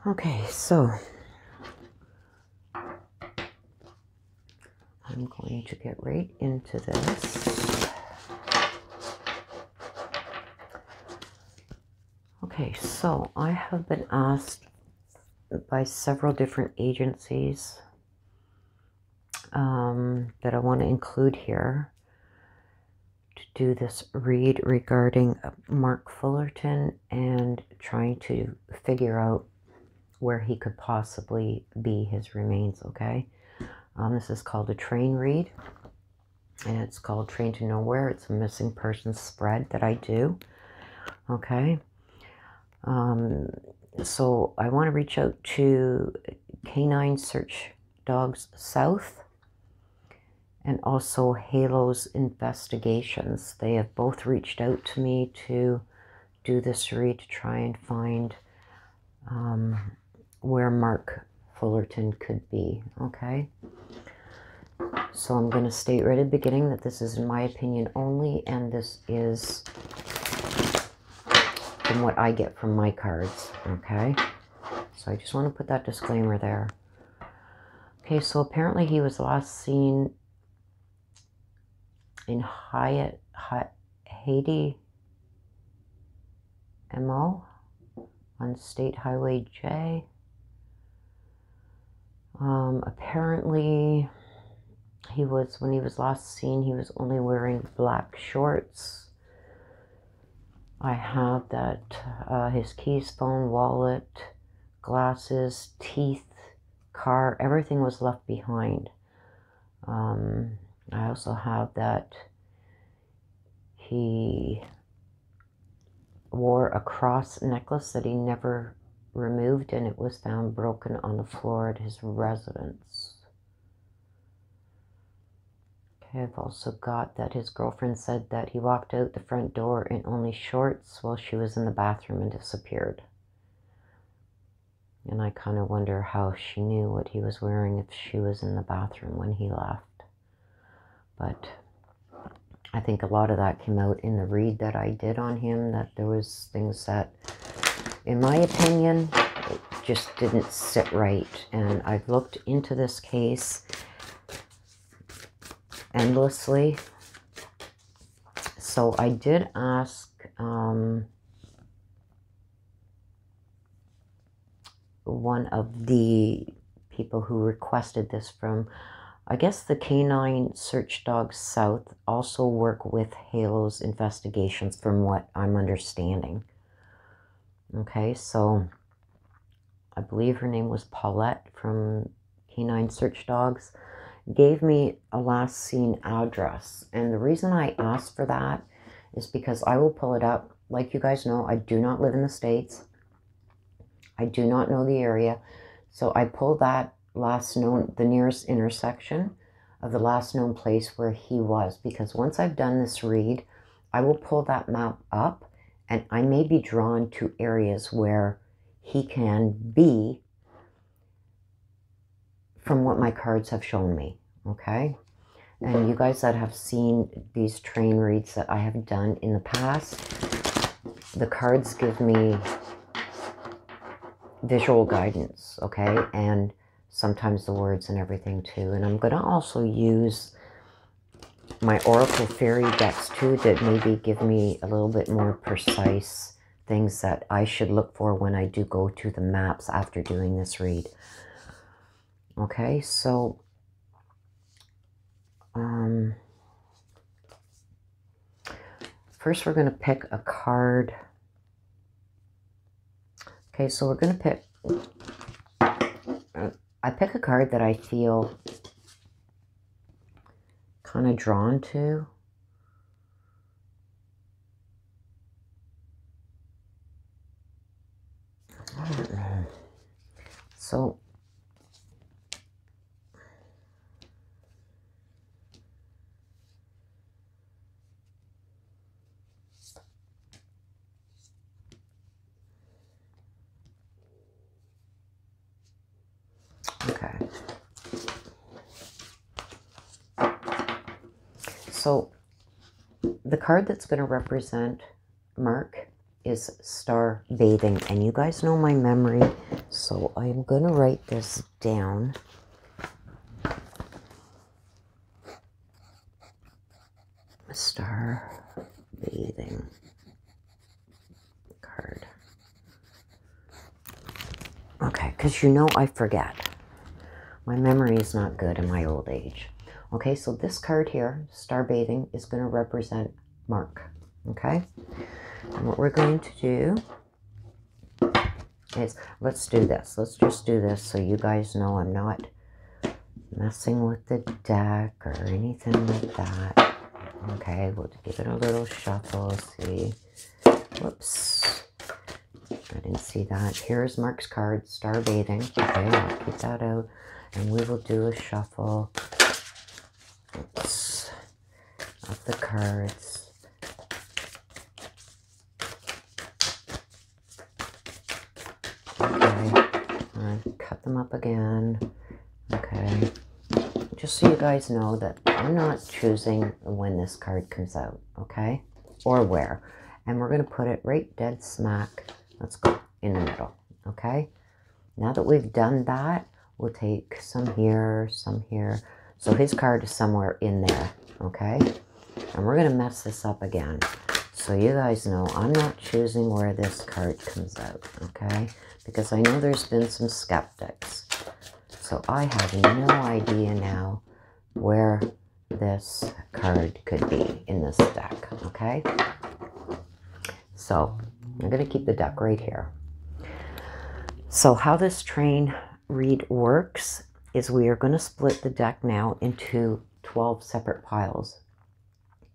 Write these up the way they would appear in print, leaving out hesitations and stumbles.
Okay, so I'm going to get right into this. Okay, so I have been asked by several different agencies that I want to include here to do this read regarding Marc Fullerton and trying to figure out where he could possibly be, his remains, okay? This is called a train read, and it's called Train to Nowhere. It's a missing persons spread that I do, okay? So I want to reach out to Canine Search Dogs South and also Halo's Investigations. They have both reached out to me to do this read to try and find where Marc Fullerton could be, okay? So I'm going to state right at the beginning that this is in my opinion only, and this is from what I get from my cards, okay? So I just want to put that disclaimer there. Okay, so apparently he was last seen in Haiti, MO, on State Highway J. Apparently, when he was last seen, he was only wearing black shorts. I have that his keys, phone, wallet, glasses, teeth, car, everything was left behind. I also have that he wore a cross necklace that he never removed, and it was found broken on the floor at his residence. Okay, I've also got that his girlfriend said that he walked out the front door in only shorts while she was in the bathroom and disappeared. And I kind of wonder how she knew what he was wearing if she was in the bathroom when he left. But I think a lot of that came out in the read that I did on him, that there was things that, in my opinion, it just didn't sit right. And I've looked into this case endlessly. So I did ask one of the people who requested this from, I guess the Canine Search Dogs South also work with Halo's Investigations from what I'm understanding. Okay, so I believe her name was Paulette from Canine Search Dogs, gave me a last seen address. And the reason I asked for that is because I will pull it up. Like you guys know, I do not live in the States. I do not know the area. So I pulled that last known, the nearest intersection of the last known place where he was. Because once I've done this read, I will pull that map up and I may be drawn to areas where he can be from what my cards have shown me, okay? And you guys that have seen these train reads that I have done in the past, the cards give me visual guidance, okay? And sometimes the words and everything too. And I'm going to also use my Oracle Fairy decks too, that maybe give me a little bit more precise things that I should look for when I do go to the maps after doing this read. Okay, so first we're going to pick a card. Okay, so we're going to pick, I pick a card that I feel kind of drawn to. I don't know. So okay. So the card that's going to represent Marc is Star Bathing. And you guys know my memory So I'm going to write this down. Star bathing card. Okay, because you know I forget. My memory is not good in my old age. Okay, so this card here, star bathing, is going to represent Marc. Okay, and what we're going to do is, let's do this. Let's just do this so you guys know I'm not messing with the deck or anything like that. Okay, we'll give it a little shuffle. See, whoops, I didn't see that. Here's Marc's card, star bathing. Okay, I'll keep that out, and we will do a shuffle. Oops, of the cards. Cut them up again. Okay, just so you guys know that I'm not choosing when this card comes out, okay, or where. And we're going to put it right dead smack, let's go, in the middle. Okay, now that we've done that, we'll take some here, some here. So his card is somewhere in there. Okay, and we're going to mess this up again, so you guys know I'm not choosing where this card comes out. Okay, because I know there's been some skeptics. So I have no idea now where this card could be in this deck. Okay, so I'm going to keep the deck right here. So how this train read works is we are going to split the deck now into 12 separate piles.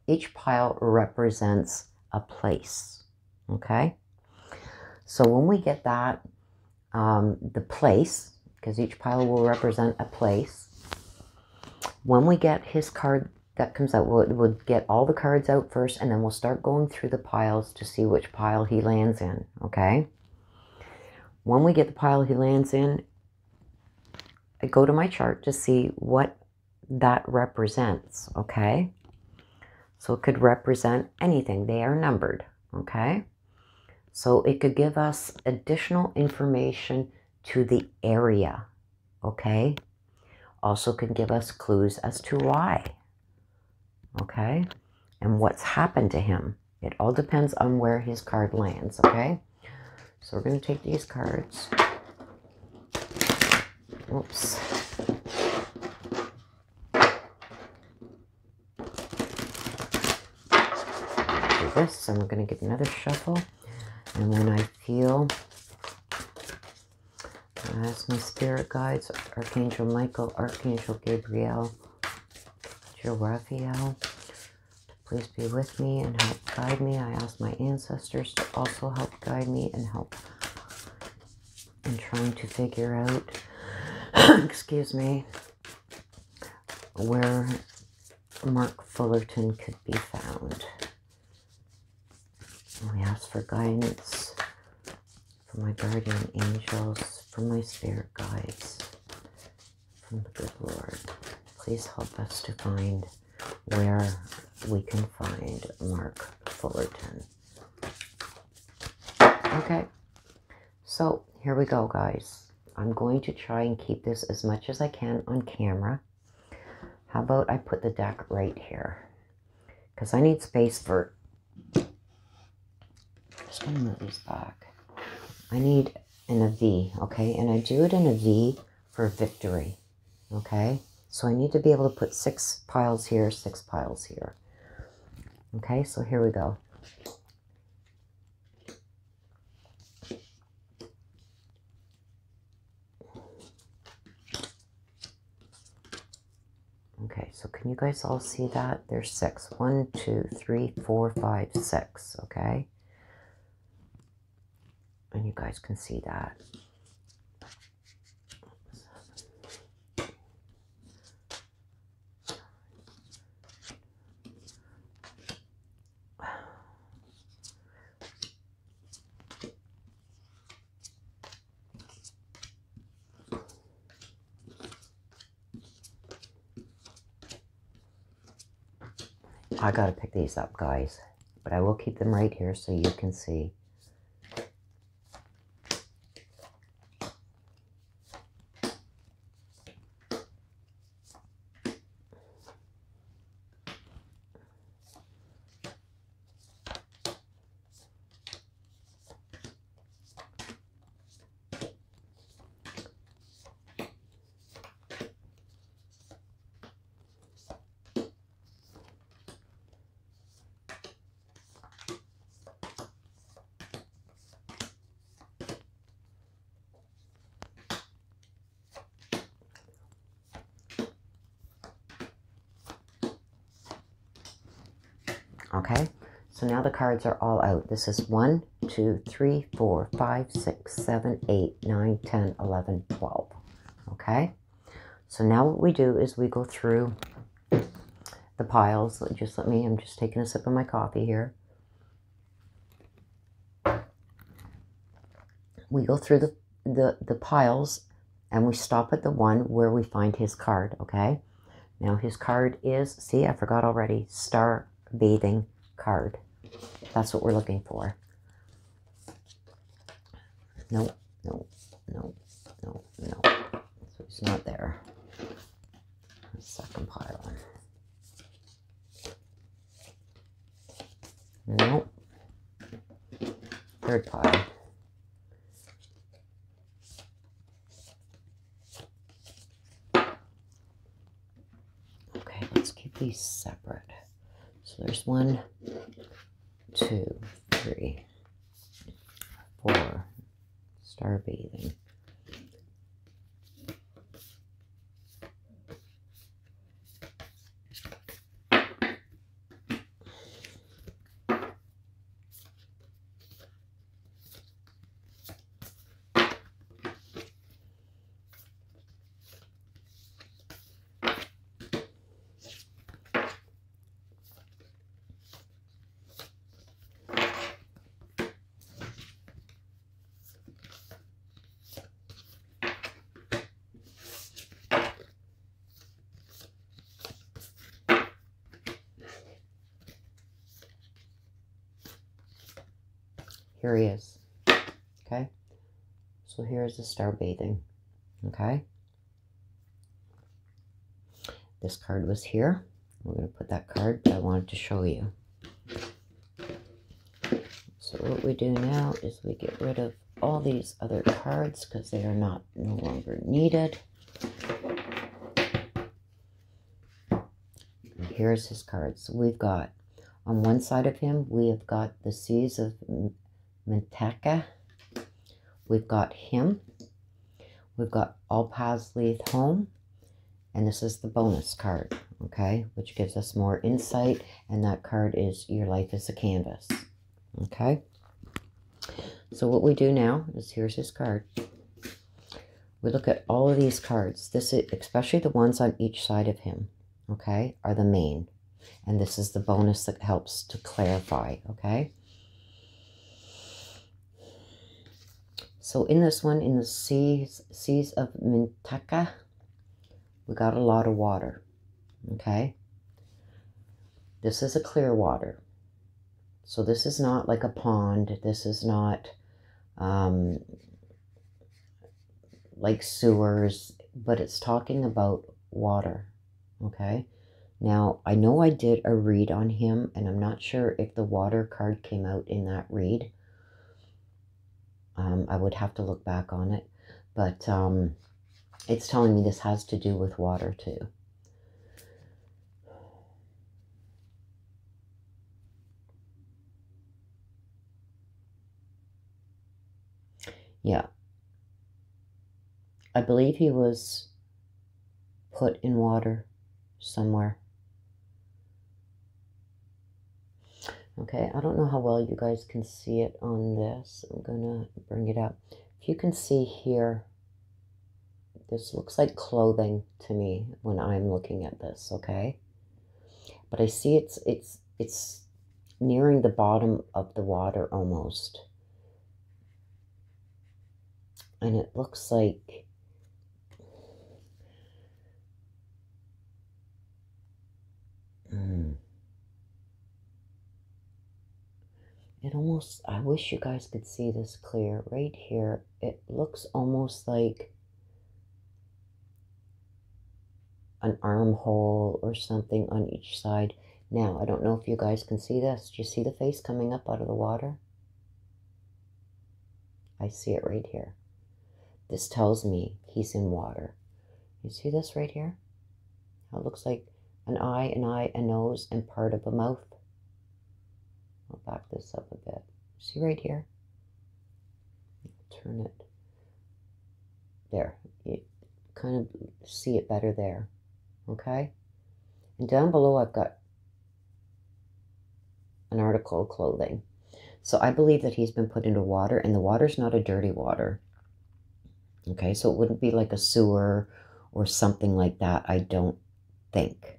Each pile represents a place. Okay, so when we get that, the place, because each pile will represent a place. When we get his card that comes out, we'll get all the cards out first, and then we'll start going through the piles to see which pile he lands in, okay? When we get the pile he lands in, I go to my chart to see what that represents, okay? So it could represent anything. They are numbered, okay? So it could give us additional information to the area, okay? Also can give us clues as to why, okay? And what's happened to him. It all depends on where his card lands, okay? So we're going to take these cards. Oops. Do this, and we're going to give another shuffle. And when I feel, I ask my spirit guides, Archangel Michael, Archangel Gabriel, Angel Raphael, to please be with me and help guide me. I ask my ancestors to also help guide me and help in trying to figure out, excuse me, where Marc Fullerton could be found. We ask for guidance from my guardian angels, from my spirit guides, from the good Lord. Please help us to find where we can find Marc Fullerton. Okay, so here we go, guys. I'm going to try and keep this as much as I can on camera. How about I put the deck right here? Because I need space for... Just going to move these back. I need in a V, okay? And I do it in a V for victory, okay? So I need to be able to put 6 piles here, 6 piles here. Okay, so here we go. Okay, so can you guys all see that? There's 6. 1, 2, 3, 4, 5, 6, okay? And you guys can see that. I gotta pick these up, guys, but I will keep them right here so you can see. Okay, so now the cards are all out. This is 1, 2, 3, 4, 5, 6, 7, 8, 9, 10, 11, 12. Okay, so now what we do is we go through the piles. Just let me, I'm just taking a sip of my coffee here. We go through the piles and we stop at the one where we find his card, okay? Now his card is, see, I forgot already, Star Bathing card. That's what we're looking for. No, no, no, no, no. So it's not there. The second pile. Nope. Third pile. Okay, let's keep these separate. So there's 1, 2, 3, 4. Star Bathing. Here he is, okay? So here's the Star Bathing, okay? This card was here. We're going to put that card, but I wanted to show you. So what we do now is we get rid of all these other cards because they are no longer needed. And here's his cards. So we've got, on one side of him, we have got the Seas of Mintaka. We've got him. We've got All Paths Lead Home. And this is the bonus card, okay, which gives us more insight. And that card is Your Life is a Canvas, okay. So what we do now is, here's his card. We look at all of these cards. This is, especially the ones on each side of him, okay, are the main. And this is the bonus that helps to clarify, okay. So in this one, in the Seas of Mintaka, we got a lot of water, okay? This is a clear water. So this is not like a pond. This is not like sewers, but it's talking about water, okay? Now, I know I did a read on him, and I'm not sure if the water card came out in that read. I would have to look back on it, but it's telling me this has to do with water too. Yeah. I believe he was put in water somewhere. Okay, I don't know how well you guys can see it on this. I'm gonna bring it up. If you can see here, this looks like clothing to me when I'm looking at this, okay? But I see it's nearing the bottom of the water almost. And it looks like it almost, I wish you guys could see this clear. Right here, it looks almost like an armhole or something on each side. Now, I don't know if you guys can see this. Do you see the face coming up out of the water? I see it right here. This tells me he's in water. You see this right here? It looks like an eye, a nose, and part of a mouth. I'll back this up a bit. See right here? Turn it. There. You kind of see it better there. Okay? And down below I've got an article of clothing. So I believe that he's been put into water, and the water's not a dirty water. Okay, so it wouldn't be like a sewer or something like that, I don't think.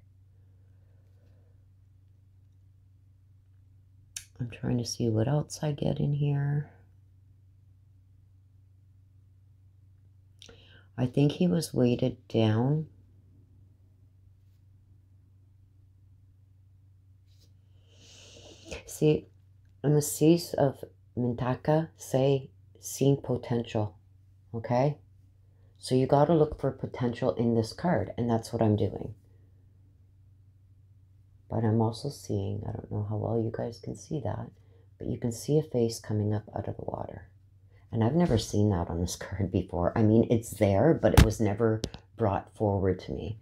I'm trying to see what else I get in here. I think he was weighted down. See, on the Seas of Mintaka say seen potential, okay? So you got to look for potential in this card, and that's what I'm doing. But I'm also seeing, I don't know how well you guys can see that, but you can see a face coming up out of the water. And I've never seen that on this card before. I mean, it's there, but it was never brought forward to me.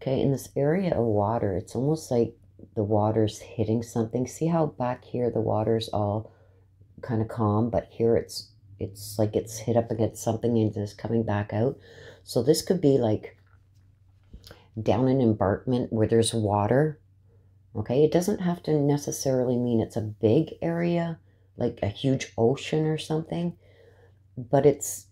Okay, in this area of water, it's almost like the water's hitting something. See how back here the water's all kind of calm, but here it's like it's hit up against something and it's coming back out. So this could be like down an embankment where there's water. Okay, it doesn't have to necessarily mean it's a big area, like a huge ocean or something, but it's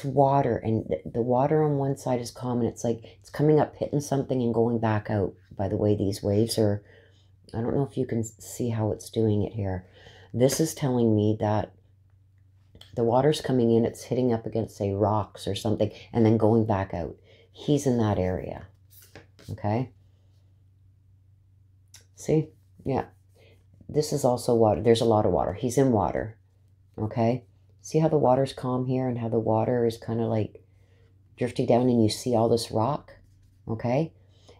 water, and the water on one side is calm, and it's like it's coming up, hitting something, and going back out. By the way, these waves are, I don't know if you can see how it's doing it here. This is telling me that the water's coming in, it's hitting up against, say, rocks or something, and then going back out. He's in that area, okay? See? Yeah. This is also water. There's a lot of water. He's in water, okay? See how the water's calm here and how the water is kind of like drifting down and you see all this rock, okay?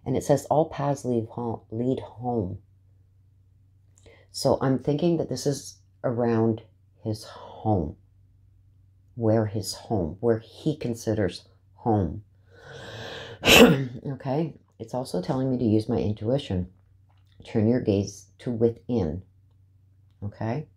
And it says all paths lead home. So I'm thinking that this is around his home, where he considers home. Okay? It's also telling me to use my intuition. Turn your gaze to within, okay?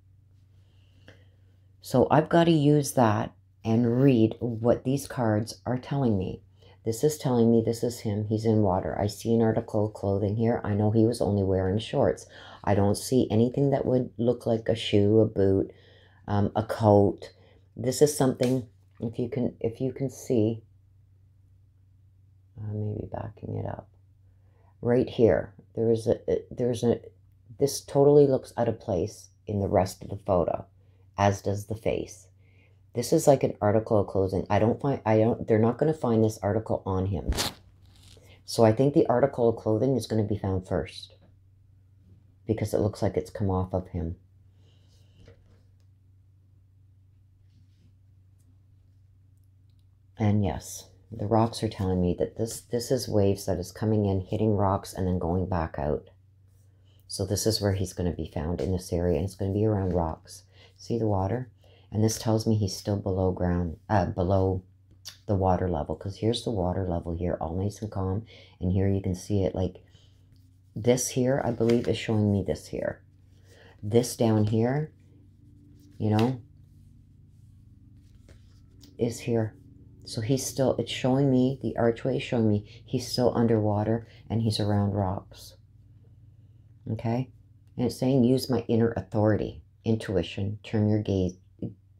So I've got to use that and read what these cards are telling me. This is telling me this is him. He's in water. I see an article of clothing here. I know he was only wearing shorts. I don't see anything that would look like a shoe, a boot, a coat. This is something, if you can see, maybe backing it up. Right here, this totally looks out of place in the rest of the photo, as does the face. This is like an article of clothing. They're not going to find this article on him. So I think the article of clothing is going to be found first, because it looks like it's come off of him. And yes, the rocks are telling me that this is waves that is coming in, hitting rocks, and then going back out. So this is where he's going to be found, in this area, and it's going to be around rocks. See the water? And this tells me he's still below ground, below the water level, because here's the water level here, all nice and calm. And here you can see it like this here, I believe, is showing me this here. This down here, you know, is here. So he's still, it's showing me, the archway is showing me he's still underwater and he's around rocks. Okay? And it's saying use my inner authority, intuition, turn your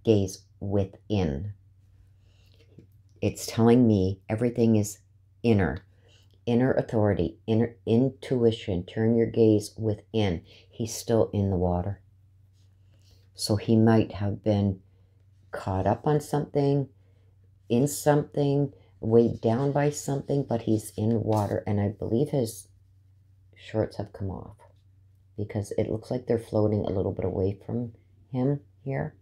gaze within. It's telling me everything is inner authority, inner intuition, turn your gaze within. He's still in the water. So he might have been caught up on something, in something, weighed down by something, but he's in water. And I believe his shorts have come off, because it looks like they're floating a little bit away from him here,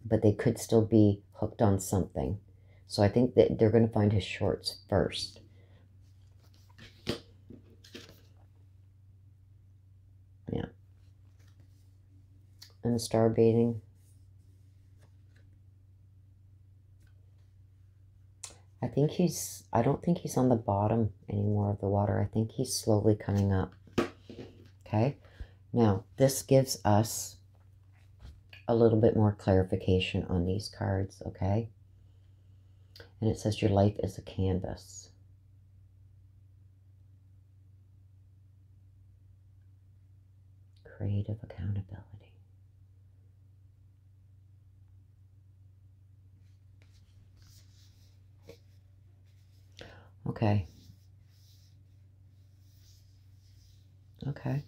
but they could still be hooked on something. So I think that they're going to find his shorts first. Yeah. And star baiting. I don't think he's on the bottom anymore of the water. I think he's slowly coming up. Okay. Now, this gives us a little bit more clarification on these cards, okay? And it says your life is a canvas. creative accountability. Okay. Okay.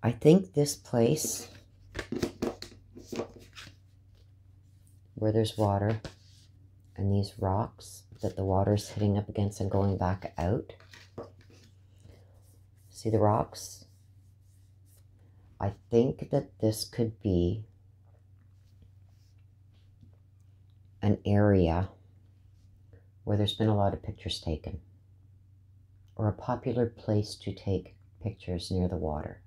I think this place where there's water and these rocks that the water's hitting up against and going back out. See the rocks? I think that this could be an area where there's been a lot of pictures taken, or a popular place to take pictures near the water.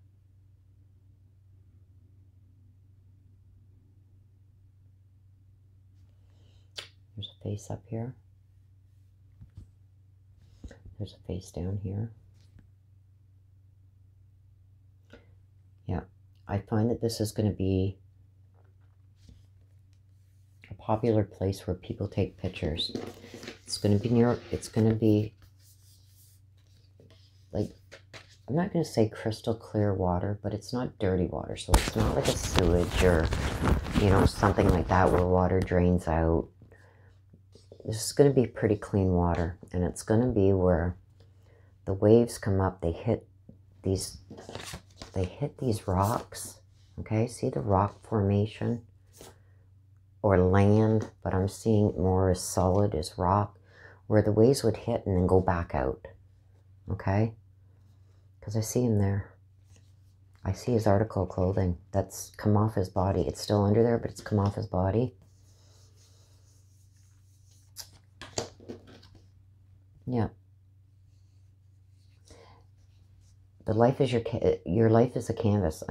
There's a face up here. There's a face down here. Yeah, I find that this is going to be a popular place where people take pictures. It's going to be near, it's going to be like, I'm not going to say crystal clear water, but it's not dirty water. So it's not like a sewage or, you know, something like that where water drains out. This is going to be pretty clean water, and it's going to be where the waves come up, they hit these rocks, okay? See the rock formation or land, but I'm seeing it more as solid as rock, where the waves would hit and then go back out, okay? Because I see him there. I see his article of clothing that's come off his body. It's still under there, but it's come off his body. Yeah. The life is your life is a canvas.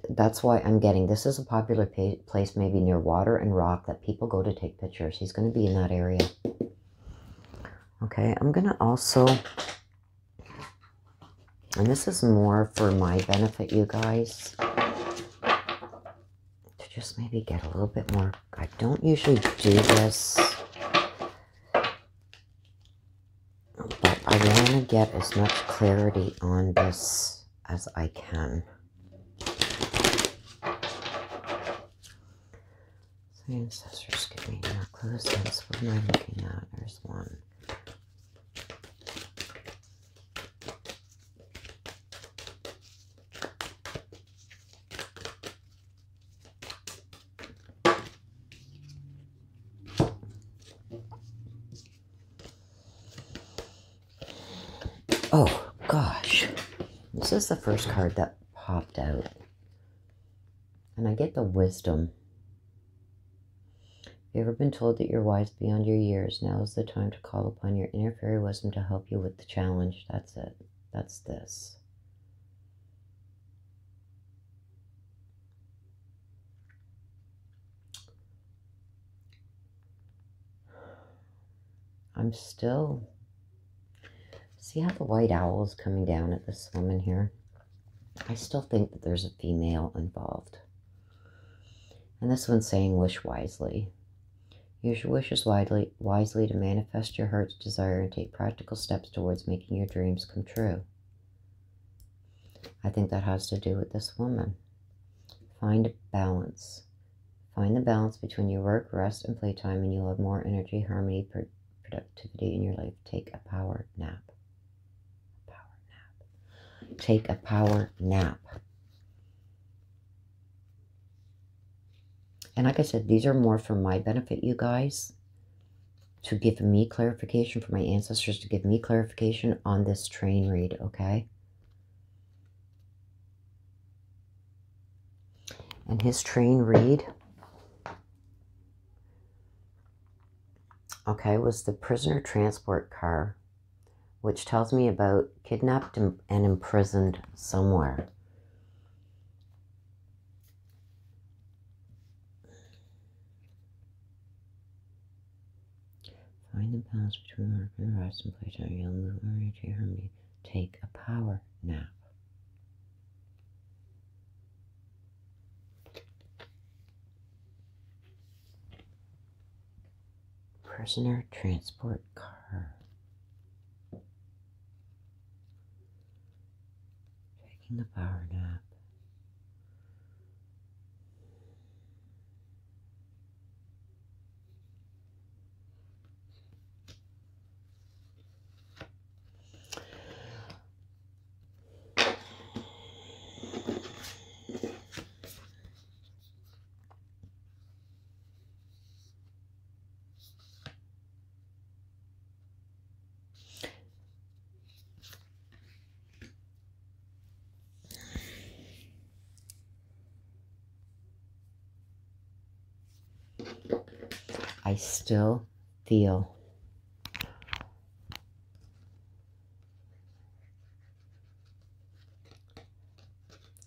That's why I'm getting, this is a popular place maybe near water and rock that people go to take pictures. He's going to be in that area. Okay, I'm going to also, and this is more for my benefit, you guys, to just maybe get a little bit more. I don't usually do this, but I want to get as much clarity on this as I can. So Ancestors, give me more clues. What am I looking at? There's one. Oh, gosh. This is the first card that popped out. And I get the wisdom. Have you ever been told that you're wise beyond your years? Now is the time to call upon your inner fairy wisdom to help you with the challenge. That's it. That's this. I'm still... See how the white owl is coming down at this woman here? I still think that there's a female involved. And this one's saying wish wisely. Use your wishes wisely to manifest your heart's desire and take practical steps towards making your dreams come true. I think that has to do with this woman. Find a balance. Find the balance between your work, rest, and playtime, and you'll have more energy, harmony, productivity in your life. Take a power nap. Take a power nap. And like I said, these are more for my benefit, you guys, to give me clarification, for my ancestors to give me clarification on this train read, okay? And his train read, okay, was the prisoner transport car, which tells me about kidnapped and imprisoned somewhere. Find the balance between work and rest and playtime. You'll move energy, harmony. Take a power nap. Prisoner transport car. taking a power nap.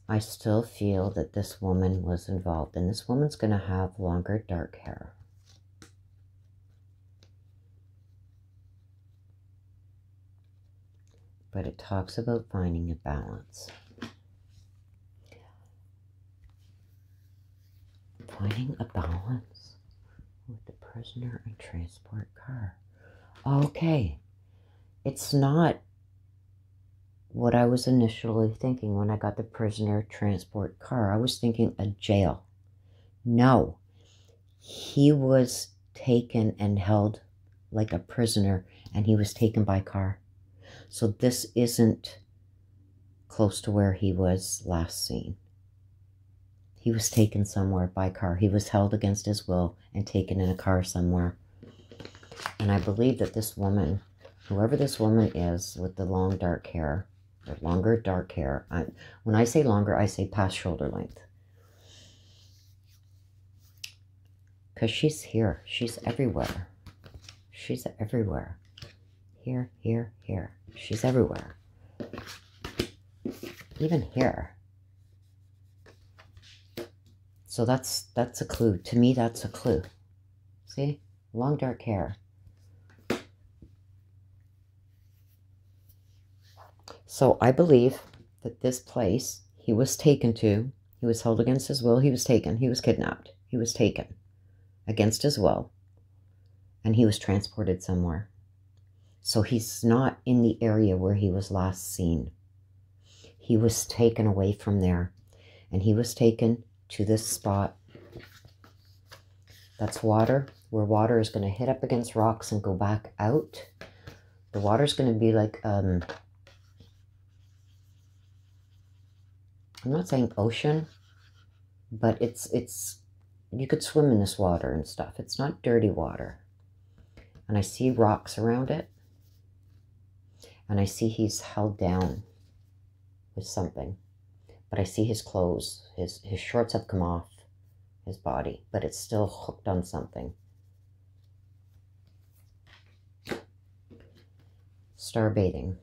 I still feel that this woman was involved, and this woman's going to have longer dark hair. But it talks about finding a balance. Finding a balance with the prisoner and transport car. Okay. It's not what I was initially thinking when I got the prisoner transport car. I was thinking a jail. No. He was taken and held like a prisoner, and he was taken by car. So this isn't close to where he was last seen. He was taken somewhere by car. He was held against his will and taken in a car somewhere. And I believe that this woman, whoever this woman is with the long dark hair, or longer dark hair, when I say longer, I say past shoulder length. Because she's here. She's everywhere. She's everywhere. Here, here, here. She's everywhere. Even here. So that's a clue. To me, that's a clue. See? Long dark hair. So I believe that this place he was taken to, he was held against his will, he was taken, he was kidnapped, he was taken against his will, and he was transported somewhere. So he's not in the area where he was last seen. He was taken away from there, and he was taken to this spot. That's water, where water is going to hit up against rocks and go back out. The water's going to be like, I'm not saying ocean, but it's, you could swim in this water and stuff. It's not dirty water. And I see rocks around it. And I see he's held down with something. But I see his clothes. His shorts have come off his body, but it's still hooked on something. Starbathing.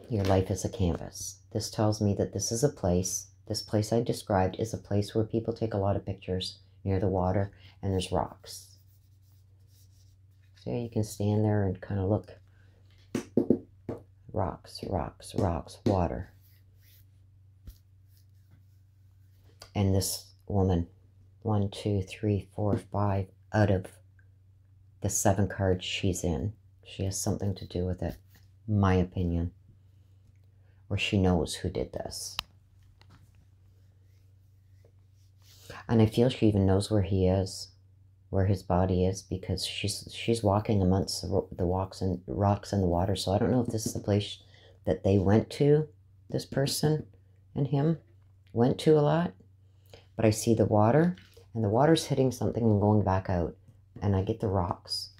Your life is a canvas. This tells me that this is a place, this place I described is a place where people take a lot of pictures near the water, and there's rocks. So you can stand there and kind of look. Rocks, rocks, rocks, water. And this woman, 1, 2, 3, 4, 5 out of the 7 cards she's in, she has something to do with it, my opinion. Or she knows who did this. And I feel she even knows where he is, where his body is, because she's walking amongst the rocks and the water. So I don't know if this is the place that they went to, this person and him went to a lot. But I see the water, and the water's hitting something and going back out. And I get the rocks.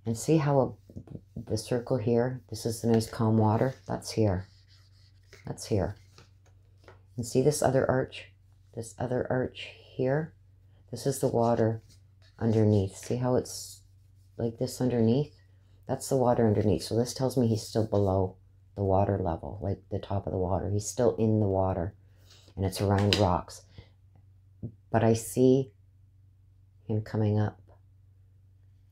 And see how the circle here, this is the nice calm water, that's here. That's here. And see this other arch here? This is the water underneath. See how it's like this underneath? That's the water underneath. So this tells me he's still below the water level, like the top of the water. He's still in the water, and it's around rocks. But I see him coming up,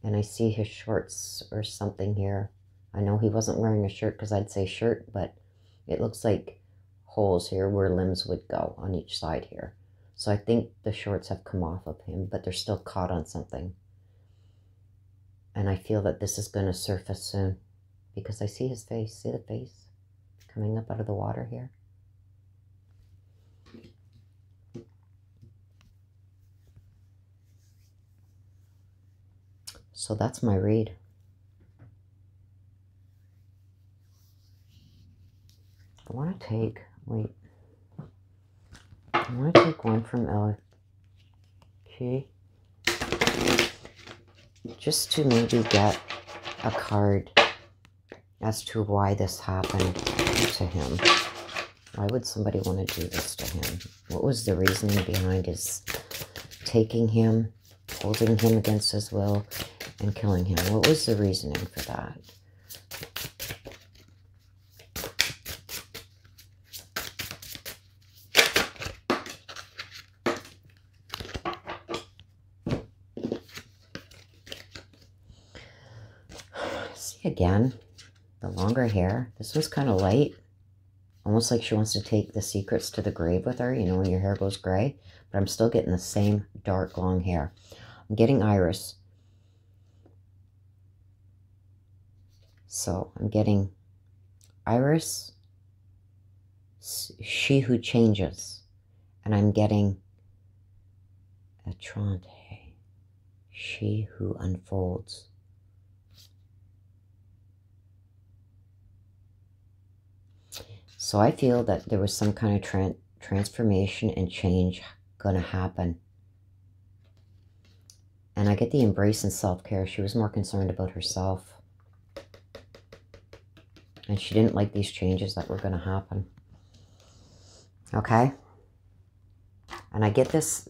and I see his shorts or something here. I know he wasn't wearing a shirt because I'd say shirt, but it looks like holes here where limbs would go on each side here. So I think the shorts have come off of him, but they're still caught on something. And I feel that this is going to surface soon because I see his face. See the face? coming up out of the water here. So that's my read. I want to take, wait, I want to take one from LQ, just to maybe get a card as to why this happened to him. Why would somebody want to do this to him? What was the reasoning behind his taking him, holding him against his will, and killing him? What was the reasoning for that? See again, the longer hair. This one's kind of light. Almost like she wants to take the secrets to the grave with her, you know, when your hair goes gray. But I'm still getting the same dark, long hair. I'm getting iris. So I'm getting iris, she who changes. And I'm getting Atrante, she who unfolds. So I feel that there was some kind of transformation and change going to happen. And I get the embrace and self-care. She was more concerned about herself. And she didn't like these changes that were going to happen. Okay? And I get this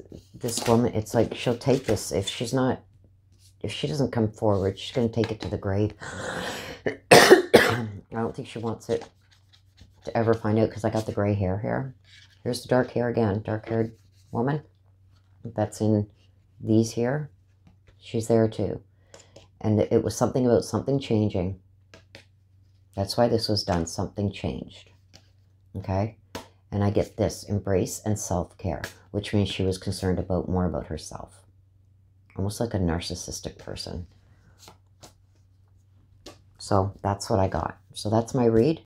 woman, it's like she'll take this. If she doesn't come forward, she's going to take it to the grave. I don't think she wants it to ever find out, because I got the gray hair here. Here's the dark hair again. Dark-haired woman. That's in these here. She's there too. And it was something about something changing. That's why this was done. Something changed. Okay? And I get this. Embrace and self-care. Which means she was concerned about more about herself. Almost like a narcissistic person. So that's what I got. So that's my read.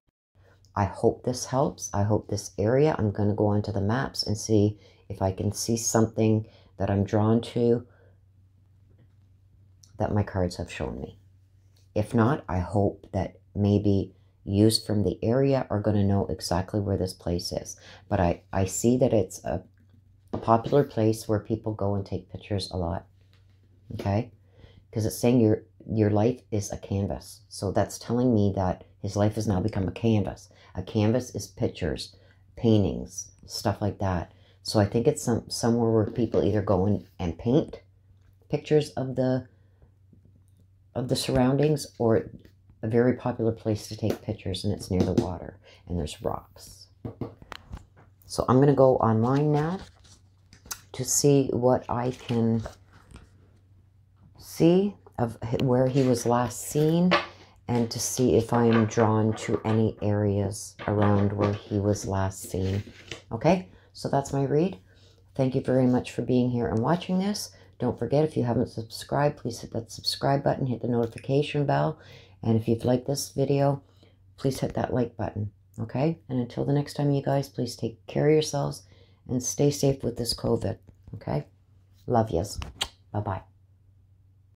I hope this helps. I hope this area, I'm going to go onto the maps and see if I can see something that I'm drawn to that my cards have shown me. If not, I hope that maybe yous from the area are going to know exactly where this place is. But I see that it's a popular place where people go and take pictures a lot. Okay? Because it's saying your life is a canvas. So that's telling me that his life has now become a canvas. A canvas is pictures, paintings, stuff like that. So I think it's somewhere where people either go in and paint pictures of the surroundings, or a very popular place to take pictures, and it's near the water and there's rocks. So I'm going to go online now to see what I can see of where he was last seen, and to see if I am drawn to any areas around where he was last seen. Okay, so that's my read. Thank you very much for being here and watching this. Don't forget, if you haven't subscribed, please hit that subscribe button, hit the notification bell. And if you've liked this video, please hit that like button. Okay, and until the next time, you guys, please take care of yourselves and stay safe with this COVID. Okay, love yous. Bye-bye.